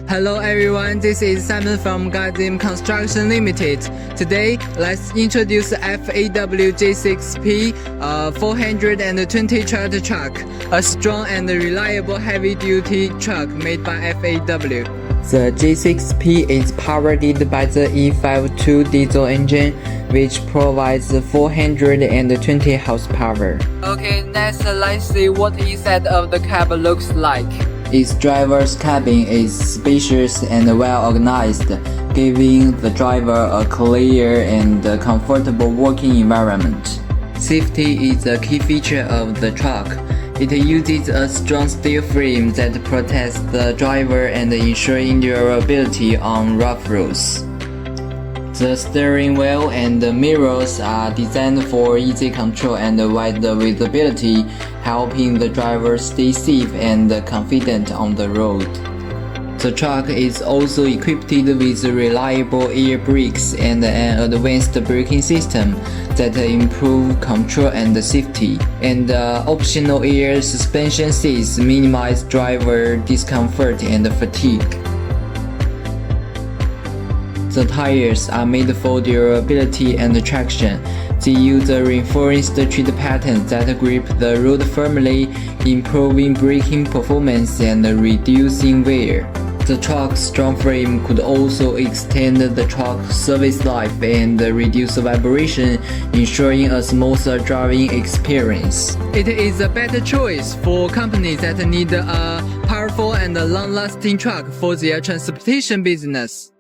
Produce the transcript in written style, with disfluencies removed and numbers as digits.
Hello everyone, this is Simon from GOLDZIM Construction Limited. Today, let's introduce FAW J6P 420 tractor truck, a strong and reliable heavy-duty truck made by FAW. The J6P is powered by the E52 diesel engine, which provides 420 horsepower. Okay, next let's see what inside of the cab looks like. Its driver's cabin is spacious and well organized, giving the driver a clear and comfortable working environment. Safety is a key feature of the truck. It uses a strong steel frame that protects the driver and ensuring durability on rough roads. The steering wheel and the mirrors are designed for easy control and wide visibility, helping the driver stay safe and confident on the road. The truck is also equipped with reliable air brakes and an advanced braking system that improve control and safety, and optional air suspension seats minimize driver discomfort and fatigue. The tires are made for durability and traction. They use a reinforced tread pattern that grip the road firmly, improving braking performance and reducing wear. The truck's strong frame could also extend the truck's service life and reduce vibration, ensuring a smoother driving experience. It is a better choice for companies that need a powerful and long-lasting truck for their transportation business.